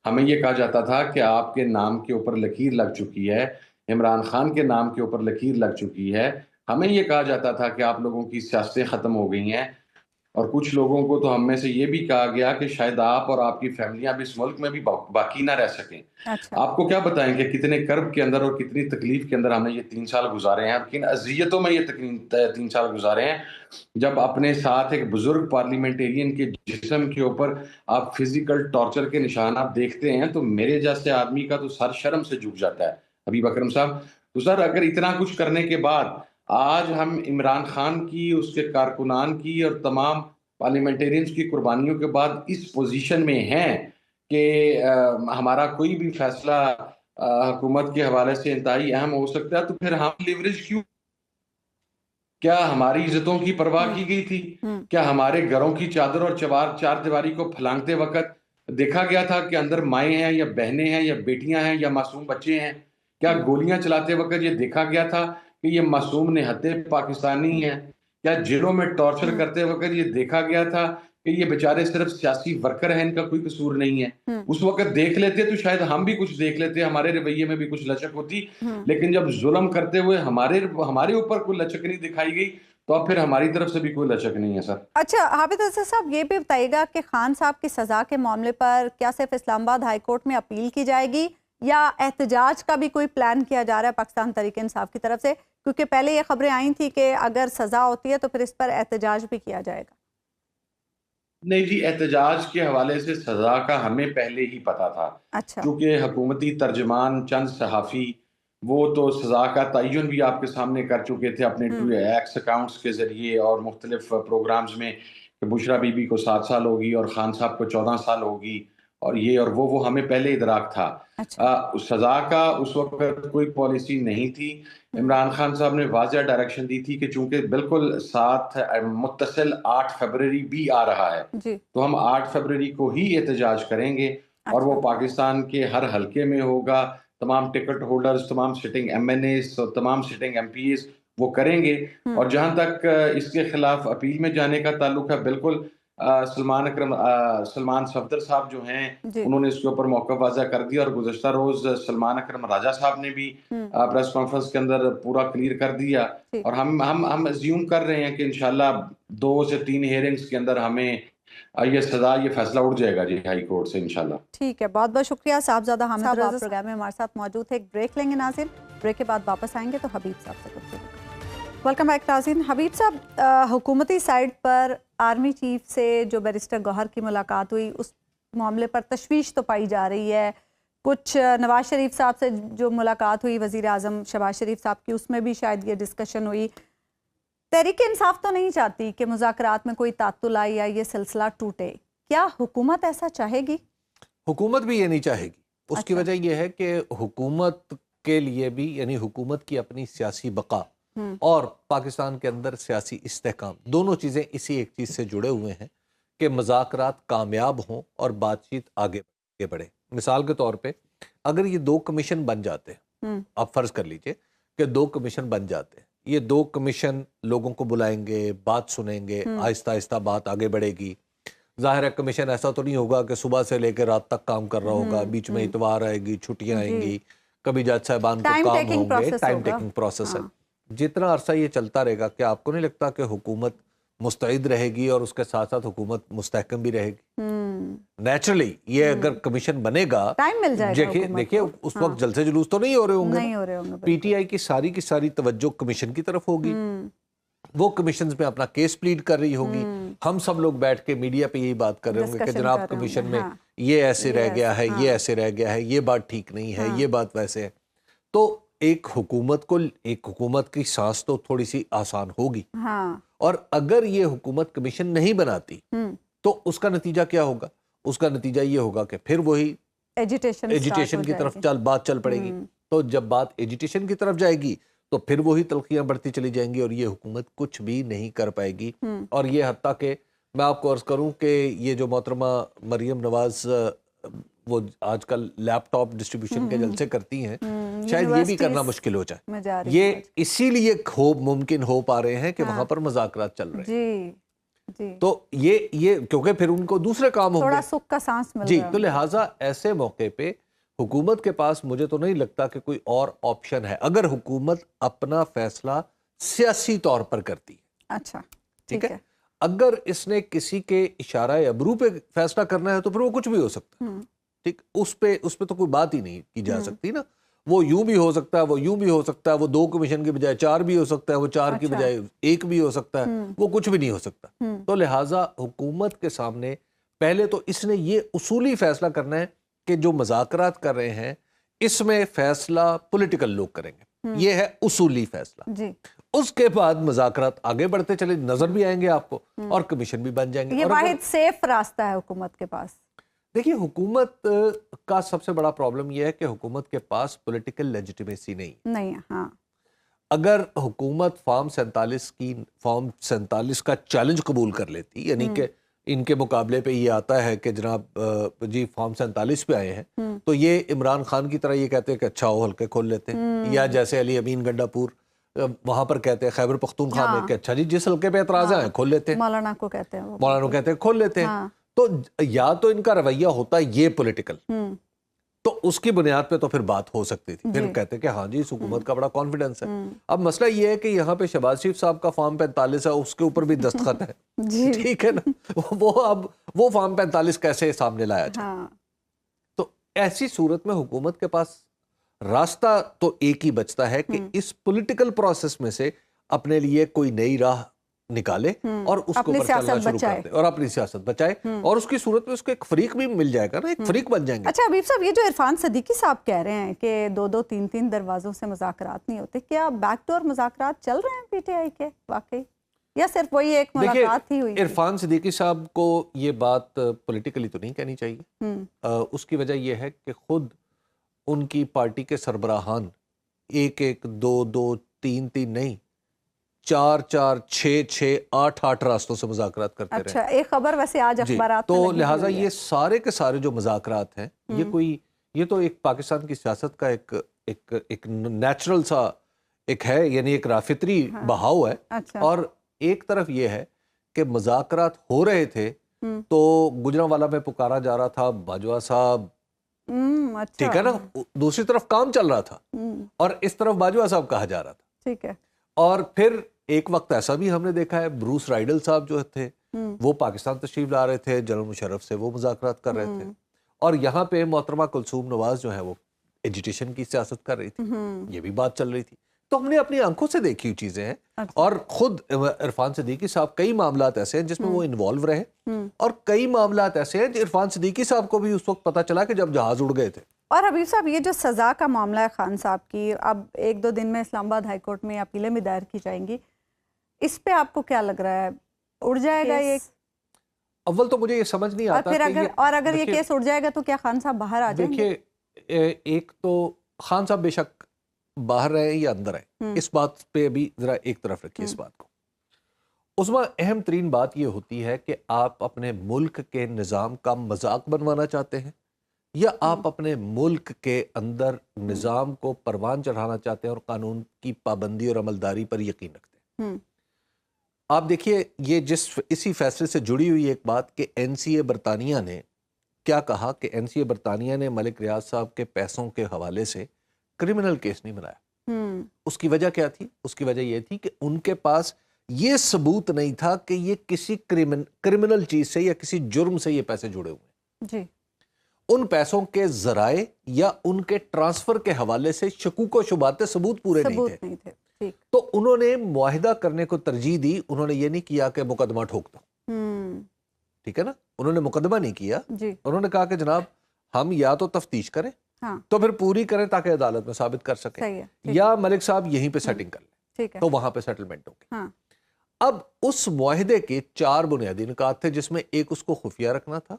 [SPEAKER 3] ہمیں یہ کہا جاتا تھا کہ آپ کے نام کے اوپر لکیر لگ چکی ہے، عمران خان کے نام کے اوپر لکیر لگ چکی ہے، ہمیں یہ کہا جاتا تھا کہ آپ لوگوں کی سیاستیں ختم ہو گئی ہیں، اور کچھ لوگوں کو تو ہم میں سے یہ بھی کہا گیا کہ شاید آپ اور آپ کی فیملیاں بھی اس ملک میں بھی باقی نہ رہ سکیں۔ آپ کو کیا بتائیں کہ کتنے کرب کے اندر اور کتنی تکلیف کے اندر ہم نے یہ 3 سال گزارے ہیں، کن اذیتوں میں یہ 3 سال گزارے ہیں، جب اپنے ساتھ ایک بزرگ پارلیمنٹیرین کے جسم کے اوپر آپ فزیکل ٹارچر کے نشانات دیکھتے ہیں تو میرے جیسے آدمی کا تو سر شرم سے جھک جاتا ہے حبیب اکرم صاحب۔ تو سر اگر اتنا کچھ کرنے کے بعد آج ہم عمران خان کی، اس کے کارکنان کی اور تمام پارلیمنٹیرینز کی قربانیوں کے بعد اس پوزیشن میں ہیں کہ ہمارا کوئی بھی فیصلہ حکومت کے حوالے سے انتہائی اہم ہو سکتا ہے، تو پھر ہم لیوریج کیوں؟ کیا ہماری عزتوں کی پرواہ کی گئی تھی؟ کیا ہمارے گھروں کی چادر اور چار دیواری کو پھلانگتے وقت دیکھا گیا تھا کہ اندر مائیں ہیں یا بہنیں ہیں یا بیٹیاں ہیں یا معصوم بچے ہیں؟ کیا گولیاں چلاتے وقت یہ دیکھا گیا تھا کہ یہ معصوم نہتے پاکستانی ہیں؟ کیا جیلوں میں ٹارچر کرتے وقت یہ دیکھا گیا تھا کہ یہ بیچارے صرف سیاسی ورکر ہیں، ان کا کوئی قصور نہیں ہے؟ اس وقت دیکھ لیتے تو شاید ہم بھی کچھ دیکھ لیتے، ہمارے رویے میں بھی کچھ لچک ہوتی، لیکن جب ظلم کرتے ہوئے ہمارے اوپر کوئی لچک نہیں دکھائی گئی تو اب پھر ہماری طرف سے بھی کوئی لچک نہیں ہے سر۔
[SPEAKER 1] اچھا حافظ اسد صاحب، یہ بھی بتائیے گا کہ خان صاحب کی سزا کے معاملے پر کیا صرف اسلام آباد ہائی کورٹ میں اپیل کی جائے گی یا احتجاج کا بھی کوئی پلان کیا جا رہا ہے پاکستان تحریک انصاف کی طرف سے؟ کیونکہ پہلے یہ خبریں آئی تھی کہ اگر سزا ہوتی ہے تو پھر اس پر احتجاج بھی کیا جائے گا۔
[SPEAKER 3] نہیں جی، احتجاج کے حوالے سے سزا کا ہمیں پہلے ہی پتا تھا، کیونکہ حکومتی ترجمان چند صحافی وہ تو سزا کا تعین بھی آپ کے سامنے کر چکے تھے اپنے ایکس اکاؤنٹس کے ذریعے اور مختلف پروگرامز میں کہ بشرا بی بی کو 7 سال ہوگی اور خان صاحب کو 14 سال ہوگی، اور یہ اور وہ ہمیں پہلے ادراک تھا۔ سزا کا اس وقت کوئی پالیسی نہیں تھی۔ عمران خان صاحب نے واضح ڈائریکشن دی تھی کہ چونکہ بالکل ساتھ متصل 8 فروری بھی آ رہا ہے تو ہم 8 فروری کو ہی احتجاج کریں گے، اور وہ پاکستان کے ہر حلقے میں ہوگا، تمام ٹکٹ ہولڈرز، تمام سٹنگ ایم این ایز، تمام سٹنگ ایم پی ایز وہ کریں گے۔ اور جہاں تک اس کے خلاف اپیل میں جانے کا تعلق ہے، بالکل سلمان صفدر صاحب جو ہیں انہوں نے اس کے اوپر موقف واضح کر دیا، اور گزشتہ روز سلمان اکرم راجہ صاحب نے بھی پریس کانفرنس کے اندر پورا کلیئر کر دیا، اور ہم ازیوم کر رہے ہیں کہ انشاءاللہ 2 سے 3 ہیئرنگز کے اندر ہمیں یہ سزا، یہ فیصلہ اٹھ جائے گا جی ہائی کورٹ سے انشاءاللہ۔
[SPEAKER 1] ٹھیک ہے، بہت بہت شکریہ صاحبزادہ حامد رضا، پروگرام میں ہمارے ساتھ موجود ہے۔ ایک بریک لیں گے ناظرین، بریک کے بعد واپس آئیں گے تو حبیب صاحب سے گفتگو۔ ویلکم بیک ناظرین۔ حبیب صاحب، حکومتی سائٹ پر آرمی چیف سے جو بیرسٹر گوہر کی ملاقات ہوئی، اس معاملے پر تشویش تو پائی جا رہی ہے، کچھ نواز شریف صاحب سے جو ملاقات ہوئی وزیر اعظم شہباز شریف صاحب کی، اس میں بھی شاید یہ ڈسکشن ہوئی۔ تحریک انصاف تو نہیں چاہتی کہ مذاکرات میں کوئی تعطل آئے یا یہ سلسلہ ٹوٹے، کیا حکومت ایسا چاہے گی؟
[SPEAKER 4] حکومت بھی یہ نہیں چاہے گی۔ اس کی وجہ یہ ہے کہ حکومت کے لیے بھی، یعنی حکومت کی اپنی سیاسی بقا اور پاکستان کے اندر سیاسی استحکام، دونوں چیزیں اسی ایک چیز سے جڑے ہوئے ہیں کہ مذاکرات کامیاب ہوں اور بات چیت آگے بڑھے۔ مثال کے طور پہ اگر یہ 2 کمیشن بن جاتے ہیں، آپ فرض کر لیجئے کہ 2 کمیشن بن جاتے ہیں، یہ 2 کمیشن لوگوں کو بلائیں گے، بات سنیں گے، آہستہ آہستہ بات آگے بڑھے گی۔ ظاہر ہے کمیشن ایسا تو نہیں ہوگا کہ صبح سے لے کے رات تک کام کر رہا ہوگا، بیچ میں اتوار آئے گی، چھٹیاں آئیں گی، کبھی جج صاحبان کو کام ہوں گے، ٹائم ٹیکنگ پروسیس ہے۔ جتنا عرصہ یہ چلتا رہے گا، کیا آپ کو نہیں لگتا کہ حکومت مستعد رہے گی اور اس کے ساتھ ساتھ حکومت مستحکم بھی رہے گی؟ نیچرلی یہ اگر کمیشن بنے گا، دیکھیے اس وقت جلسے جلوس تو نہیں ہو رہے ہوں گے، پی ٹی آئی کی ساری توجہ کمیشن کی طرف ہوگی، وہ کمیشنز میں اپنا کیس پلیڈ کر رہی ہوگی، ہم سب لوگ بیٹھ کے میڈیا پہ یہی بات کر رہے ہوں گے کہ جناب کمیشن میں یہ ایسے رہ گیا ہے، یہ ایسے رہ گیا ہے، یہ بات ٹھیک نہیں ہے، یہ بات ویسے ہے۔ تو ایک حکومت کی سانس تو تھوڑی سی آسان ہوگی، اور اگر یہ حکومت کمیشن نہیں بناتی تو اس کا نتیجہ کیا ہوگا؟ اس کا نتیجہ یہ ہوگا کہ پھر وہی
[SPEAKER 1] ایجیٹیشن
[SPEAKER 4] کی طرف بات چل پڑے گی. تو جب بات ایجیٹیشن کی طرف جائے گی تو پھر وہی تلخیاں بڑھتی چلی جائیں گی اور یہ حکومت کچھ بھی نہیں کر پائے گی. اور یہ حتیٰ کہ میں آپ کو عرض کروں کہ یہ جو محترمہ مریم نواز وہ آج کل لیپ ٹاپ ڈسٹریبیوشن کے جلسے کرتی ہیں, شاید یہ بھی کرنا مشکل ہو جائے. یہ اسی لیے ممکن ہو پا رہے ہیں کہ وہاں پر مذاکرات چل رہے ہیں. تو یہ کیونکہ پھر ان کو دوسرے کام ہوں
[SPEAKER 1] تھوڑا سکھ کا سانس مل
[SPEAKER 4] جی, تو لہٰذا ایسے موقع پہ حکومت کے پاس مجھے تو نہیں لگتا کہ کوئی اور آپشن ہے, اگر حکومت اپنا فیصلہ سیاسی طور پر کرتی ہے.
[SPEAKER 1] اچھا
[SPEAKER 4] ٹھیک ہے, اگر اس نے کسی کے اشارہ ابرو پہ فیصلہ کرنا ہے تو پھر وہ کچھ بھی ہو سکتا ہے. ٹھیک, اس پہ تو کوئی بات ہی نہیں کی جا سکتی نا. وہ یوں بھی ہو سکتا ہے, وہ یوں بھی ہو سکتا ہے, وہ 2 کمیشن کی بجائے 4 بھی ہو سکتا ہے, وہ 4 کی بجائے 1 بھی ہو سکتا ہے, وہ کچھ بھی نہیں ہو سکتا. تو لہٰذا حکومت کے سامنے پہلے تو اس نے یہ اصولی فیصلہ کرنا ہے کہ جو مذاکرات کر رہے ہیں اس میں فیصلہ پولیٹیکل لوگ کریں گے, یہ ہے اصولی فیصلہ.
[SPEAKER 1] جی,
[SPEAKER 4] اس کے بعد مذاکرات آگے بڑھتے چلے نظر بھی آئیں گے آپ کو اور کمیشن بھی بن جائیں گے.
[SPEAKER 1] یہ واحد سیف راستہ ہے حکومت کے پاس.
[SPEAKER 4] دیکھیے, حکومت کا سب سے بڑا پرابلم یہ ہے کہ حکومت کے پاس پولیٹیکل لیجیٹیمیسی نہیں ہے. ہاں, اگر حکومت فارم 47 کا چیلنج قبول کر لیتی, یعنی کہ ان کے مقابلے پہ یہ آتا ہے کہ جناب جی فارم 47 پہ آئے ہیں, تو یہ عمران خان کی طرح یہ کہتے ہیں کہ اچھا وہ حلقے کھول لیتے ہیں, یا جیسے علی امین گنڈا پور وہاں پر کہتے ہیں خیبر پختونخوا میں کہ اچھا جی جس حلقے پہ اعتراض ہیں کھول لیتے ہیں,
[SPEAKER 1] مولانا کو کہتے ہیں
[SPEAKER 4] کھول لیتے ہیں. تو یا تو ان کا رویہ ہوتا ہے یہ پولیٹیکل, تو اس کی بنیاد پہ تو پھر بات ہو سکتی تھی, پھر کہتے کہ ہاں جی اس حکومت کا بڑا کانفیڈنس ہے. اب مسئلہ یہ ہے کہ یہاں پہ شہباز شریف صاحب کا فارم 45 ہے, اس کے اوپر بھی دستخط ہے. ٹھیک ہے نا, وہ فارم 45 کیسے سامنے لایا جائے. تو ایسی صورت میں حکومت کے پاس راستہ تو ایک ہی بچتا ہے کہ اس پولیٹیکل پروسیس میں سے اپنے لیے کوئی نئی راہ نکالے اور اس کو چلنا شروع کر دے اور اپنی سیاست بچائے, اور اس کی صورت میں اس کو ایک فریق بھی مل جائے گا نا, ایک فریق بن جائیں گے.
[SPEAKER 1] اچھا حبیب صاحب, یہ جو عرفان صدیقی صاحب کہہ رہے ہیں کہ 2 3 دروازوں سے مذاکرات نہیں ہوتے, کیا بیک ڈور مذاکرات چل رہے ہیں پی ٹی آئی کے واقعی, یا صرف وہی ایک ملاقات ہی ہوئی؟
[SPEAKER 4] عرفان صدیقی صاحب کو یہ بات پولیٹیکلی تو نہیں کہنی چاہیے. اس کی وجہ یہ ہے کہ خود ان کی پارٹی کے سربراہان 1 2 3 نہیں 4 6 8 راستوں سے مذاکرات کرتے رہے.
[SPEAKER 1] اچھا, ایک خبر ویسے آج اخبارات میں
[SPEAKER 4] تو لہٰذا یہ سارے کے سارے جو مذاکرات ہیں یہ تو ایک پاکستان کی سیاست کا ایک نیچرل سا ایک ہے, یعنی ایک فطری بہاؤ ہے. اور ایک طرف یہ ہے کہ مذاکرات ہو رہے تھے تو گجرانوالہ میں پکارا جا رہا تھا باجوہ صاحب, ٹھیک ہے نا, دوسری طرف کام چل رہا تھا اور اس طرف باجوہ صاحب کہا جا رہا تھا.
[SPEAKER 1] ٹھیک ہے,
[SPEAKER 4] اور پھر ایک وقت ایسا بھی ہم نے دیکھا ہے, بروس رائڈل صاحب جو تھے وہ پاکستان تشریف لا رہے تھے, جنرل مشرف سے وہ مذاکرات کر رہے تھے, اور یہاں پہ محترمہ کلثوم نواز جو ہے وہ ایجیٹیشن کی سیاست کر رہی تھی, یہ بھی بات چل رہی تھی. تو ہم نے اپنی آنکھوں سے دیکھی ہوئی چیزیں ہیں. اور خود عرفان صدیقی صاحب کئی معاملات ایسے ہیں جس میں وہ انوالو رہے, اور کئی معاملات ایسے ہیں عرفان صدیقی صاحب کو بھی اس وقت پتہ چلا کہ جب جہاز اڑ گئے تھے.
[SPEAKER 1] اور حبیب صاحب, یہ جو سزا کا معاملہ ہے خان صاحب کی, اب 1 2 دن میں اسلام آباد ہائی کورٹ میں اپیلیں بھی دائر کی جائیں گی, اس پہ آپ کو کیا لگ رہا ہے, اڑ جائے گا یہ؟
[SPEAKER 4] اول تو مجھے یہ سمجھ نہیں آتا
[SPEAKER 1] اور اگر یہ کیس اڑ جائے گا تو کیا خان صاحب باہر آ جائیں گے؟
[SPEAKER 4] دیکھیے, ایک تو خان صاحب بے شک باہر رہے یا اندر رہے, اس بات پہ بھی ذرا ایک طرف رکھیے اس بات کو. اس میں اہم ترین بات یہ ہوتی ہے کہ آپ اپنے ملک کے نظام کا مذاق بنوانا چاہتے ہیں یا آپ اپنے ملک کے اندر نظام کو پروان چڑھانا چاہتے ہیں اور قانون کی پابندی اور عملداری پر یقین رکھتے ہیں. آپ دیکھیے, یہ اسی فیصلے سے جڑی ہوئی ایک بات کہ این سی اے برطانیہ نے کیا کہا کہ این سی اے برطانیہ نے ملک ریاض صاحب کے پیسوں کے حوالے سے کرمنل کیس نہیں بنایا. اس کی وجہ کیا تھی؟ اس کی وجہ یہ تھی کہ ان کے پاس یہ ثبوت نہیں تھا کہ یہ کسی کرمنل چیز سے یا کسی جرم سے یہ پیسے جڑے ہوئے ہیں. ان پیسوں کے ذرائع یا ان کے ٹرانسفر کے حوالے سے شکوک و شبہات ثبوت پورے نہیں تھے. تو انہوں نے معاہدہ کرنے کو ترجیح دی, انہوں نے یہ نہیں کیا کہ مقدمہ ٹھوک دو. ٹھیک ہے نا, انہوں نے مقدمہ نہیں کیا, انہوں نے کہا کہ جناب ہم یا تو تفتیش کریں تو پھر پوری کریں تاکہ عدالت میں ثابت کر سکیں, یا ملک صاحب یہیں پہ سیٹنگ کر لیں تو وہاں پہ سیٹلمنٹ ہوگی. اب اس معاہدے کے 4 بنیادی نکات تھے، جس میں ایک اس کو خفیہ رکھنا تھا،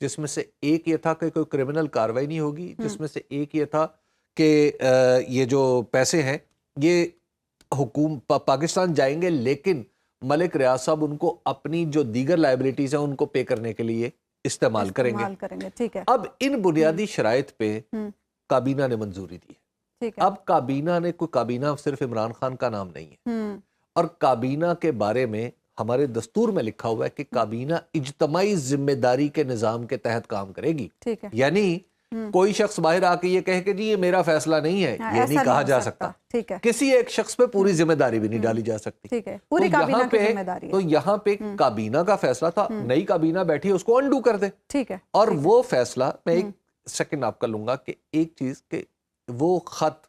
[SPEAKER 4] جس میں سے ایک یہ تھا کہ کوئی کرمنل کاروائی نہیں ہوگی، جس میں سے ایک یہ تھا کہ یہ جو پیسے ہیں یہ پاکستان جائیں گے، لیکن ملک ریاض صاحب ان کو اپنی جو دیگر لائبلٹیز ہیں ان کو پے کرنے کے لیے استعمال کریں گے۔
[SPEAKER 1] ٹھیک ہے۔
[SPEAKER 4] اب ان بنیادی شرائط پہ کابینہ نے منظوری دی ہے۔ اب کابینہ نے کوئی کابینہ صرف عمران خان کا نام نہیں ہے، اور کابینہ کے بارے میں ہمارے دستور میں لکھا ہوا ہے کہ کابینہ اجتماعی ذمہ داری کے نظام کے تحت کام کرے گی۔ یعنی کوئی شخص باہر آ کے یہ کہے کہ جی یہ میرا فیصلہ نہیں ہے، یہ نہیں کہا جا سکتا۔ کسی ایک شخص پہ پوری ذمہ داری بھی نہیں ڈالی جا سکتی۔
[SPEAKER 1] پوری کابینہ کی ذمہ داری ہے۔
[SPEAKER 4] تو یہاں پہ کابینہ کا فیصلہ تھا، نئی کابینہ بیٹھی اس کو انڈو کر دے۔ اور وہ فیصلہ میں ایک سیکنڈ آپ کا لوں گا کہ ایک چیز کہ وہ خط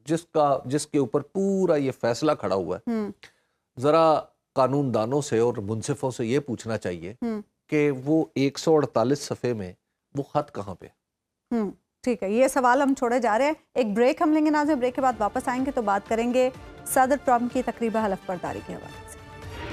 [SPEAKER 4] جس کے اوپر پورا یہ فیصلہ کھڑا ہوا ہے، ذرا قانون دانوں سے اور منصفوں سے یہ پوچھنا چاہیے کہ وہ 148 صفحے میں وہ خط کہاں پہ؟
[SPEAKER 1] ٹھیک ہے، یہ سوال ہم چھوڑے جا رہے ہیں، ایک بریک ہم لیں گے ناظرین، بریک کے بعد واپس آئیں گے تو بات کریں گے صدر ٹرمپ کی تقریبا حلف برداری کے حوالے سے۔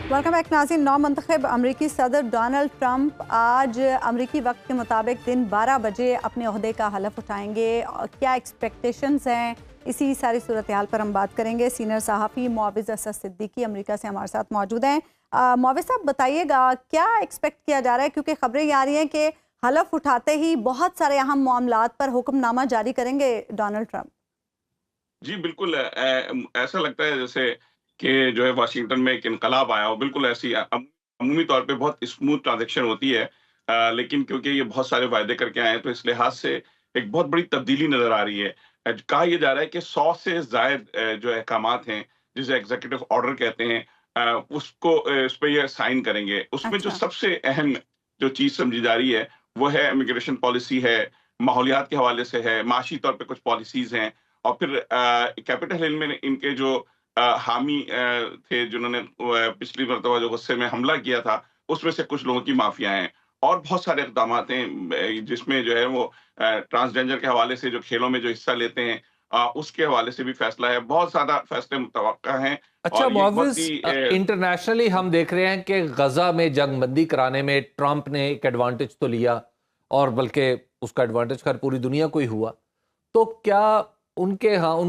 [SPEAKER 1] ویلکم بیک ناظرین، نو منتخب امریکی صدر ڈونلڈ ٹرمپ آج امریکی وقت کے مطابق دن 12 بجے اپنے عہدے کا حلف اٹھائیں گے۔ کیا ایکسپیکٹیشنز ہیں، اسی ساری صورتحال پر ہم بات کریں گے۔ سینئر صحافی معوض اسد صدیقی امریکہ سے ہمارے ساتھ موجود ہیں۔ معوض صاحب بتائیے گا کیا ایکسپیکٹ کیا جا رہا ہے، کیونکہ خبریں یہ آ رہی ہیں کہ حلف اٹھاتے ہی بہت سارے اہم معاملات پر حکم نامہ جاری کریں گے ڈونلڈ ٹرمپ؟
[SPEAKER 5] جی بالکل، ایسا لگتا ہے جیسے کہ جو ہے واشنگٹن میں ایک انقلاب آیا ہو۔ بالکل ایسی عمومی طور پہ بہت اسموتھ ٹرانزیکشن ہوتی ہے، لیکن کیونکہ یہ بہت سارے وعدے کر کے آئے ہیں تو اس لحاظ سے ایک بہت بڑی تبدیلی نظر آ رہی ہے۔ کہا یہ جا رہا ہے کہ 100 سے زائد جو احکامات ہیں جسے ایگزیکٹو آرڈر کہتے ہیں، اس پہ یہ سائن کریں گے۔ اس میں جو سب سے اہم جو چیز سمجھی جا رہی ہے وہ ہے امیگریشن پالیسی ہے، ماحولیات کے حوالے سے ہے، معاشی طور پہ کچھ پالیسیز ہیں، اور پھر کیپٹل ہل میں ان کے جو حامی تھے جنہوں نے پچھلی مرتبہ جو غصے میں حملہ کیا تھا، اس میں سے کچھ لوگوں کی معافیاں ہیں، اور بہت سارے اقدامات ہیں جس میں جو ہے وہ ٹرانسجینڈر کے حوالے سے جو کھیلوں میں جو حصہ لیتے ہیں اس کے حوالے سے بھی فیصلہ ہے۔ بہت زیادہ فیصلے متوقع ہیں۔
[SPEAKER 4] اچھا معوض، انٹرنیشنلی ہم دیکھ رہے ہیں کہ غزہ میں جنگ بندی کرانے میں ٹرمپ نے ایک ایڈوانٹیج تو لیا، اور بلکہ اس کا ایڈوانٹیج خیر پوری دنیا کو ہی ہوا، تو کیا ان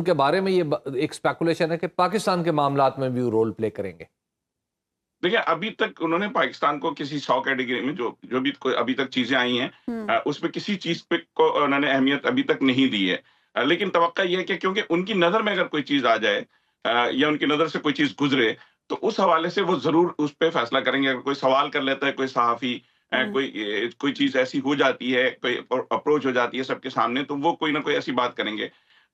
[SPEAKER 4] کے بارے میں یہ ایک اسپیکولیشن ہے کہ پاکستان کے معاملات میں بھی وہ رول پلے کریں گے؟
[SPEAKER 5] دیکھیں، ابھی تک انہوں نے پاکستان کو کسی 100 کیٹیگری میں جو بھی ابھی تک چیزیں آئی ہیں اس میں کسی چیز پہ کو انہوں نے اہمیت ابھی تک نہیں دی ہے، لیکن توقع یہ ہے کہ کیونکہ ان کی نظر میں اگر کوئی چیز آ جائے یا ان کی نظر سے کوئی چیز گزرے تو اس حوالے سے وہ ضرور اس پہ فیصلہ کریں گے۔ اگر کوئی سوال کر لیتا ہے کوئی صحافی، کوئی چیز ایسی ہو جاتی ہے، کوئی اپروچ ہو جاتی ہے سب کے سامنے، تو وہ کوئی نہ کوئی ایسی بات کریں گے۔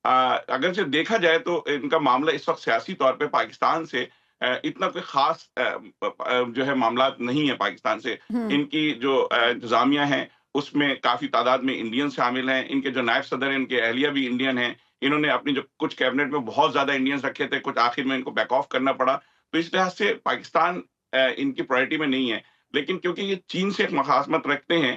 [SPEAKER 5] اگرچہ دیکھا جائے تو ان کا معاملہ اس وقت سیاسی طور پہ پاکستان سے اتنا کوئی خاص جو ہے معاملات نہیں ہے پاکستان سے۔ ان کی جو انتظامیہ ہیں اس میں کافی تعداد میں انڈین شامل ہیں، ان کے جو نائب صدر ہیں ان کے اہلیہ بھی انڈین ہیں، انہوں نے اپنی جو کچھ کیبنٹ میں بہت زیادہ انڈینز رکھے تھے، کچھ آخر میں ان کو بیک آف کرنا پڑا، تو اس لحاظ سے پاکستان ان کی پرائرٹی میں نہیں ہے۔ لیکن کیونکہ یہ چین سے ایک مخاصمت رکھتے ہیں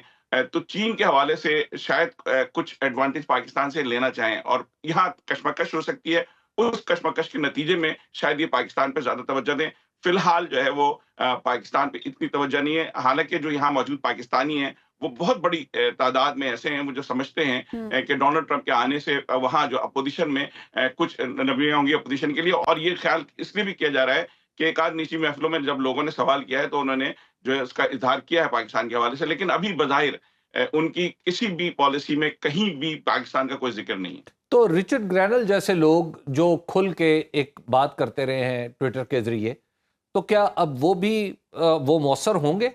[SPEAKER 5] تو چین کے حوالے سے شاید کچھ ایڈوانٹیج پاکستان سے لینا چاہیں، اور یہاں کشمکش ہو سکتی ہے۔ اس کشمکش کے نتیجے میں شاید یہ پاکستان پہ زیادہ توجہ دیں۔ فی الحال جو ہے وہ پاکستان پہ اتنی توجہ نہیں ہے، حالانکہ جو یہاں موجود پاکستانی ہیں وہ بہت بڑی تعداد میں ایسے ہیں وہ جو سمجھتے ہیں کہ ڈونلڈ ٹرمپ کے آنے سے وہاں جو اپوزیشن میں کچھ نرمیاں ہوں گی اپوزیشن کے لیے، اور یہ خیال اس لیے بھی کیا جا رہا ہے کہ ایک آدھ نجی محفلوں میں جب لوگوں نے سوال کیا ہے تو انہوں نے جو ہے اس کا اظہار کیا ہے پاکستان کے حوالے سے، لیکن ابھی بظاہر ان کی کسی بھی پالیسی میں کہیں بھی پاکستان کا کوئی ذکر نہیں ہے۔
[SPEAKER 4] تو رچرڈ گرینل جیسے لوگ جو کھل کے ایک بات کرتے رہے ہیں ٹویٹر کے ذریعے، تو کیا اب وہ بھی وہ مؤثر ہوں گے؟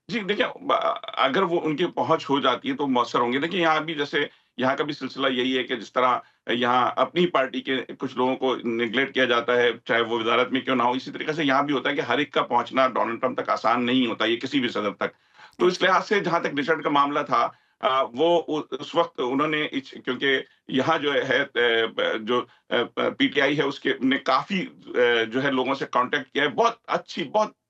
[SPEAKER 5] جی دیکھیں، اگر وہ ان کی پہنچ ہو جاتی ہے تو مؤثر ہوں گے۔ دیکھیں یہاں بھی جیسے یہاں کا بھی سلسلہ یہی ہے کہ جس طرح یہاں اپنی پارٹی کے کچھ لوگوں کو نیگلیکٹ کیا جاتا ہے چاہے وہ وزارت میں کیوں نہ ہو، اسی طریقے سے یہاں بھی ہوتا ہے کہ ہر ایک کا پہنچنا ڈونلڈ ٹرمپ تک آسان نہیں ہوتا، یہ کسی بھی صدر تک۔ تو اس لحاظ سے جہاں تک رچرڈ کا معاملہ تھا وہ اس وقت انہوں نے کیونکہ یہاں جو ہے جو پی ٹی آئی ہے اس کے نے کافی جو ہے لوگوں سے کانٹیکٹ کیا ہے، بہت اچھی بہت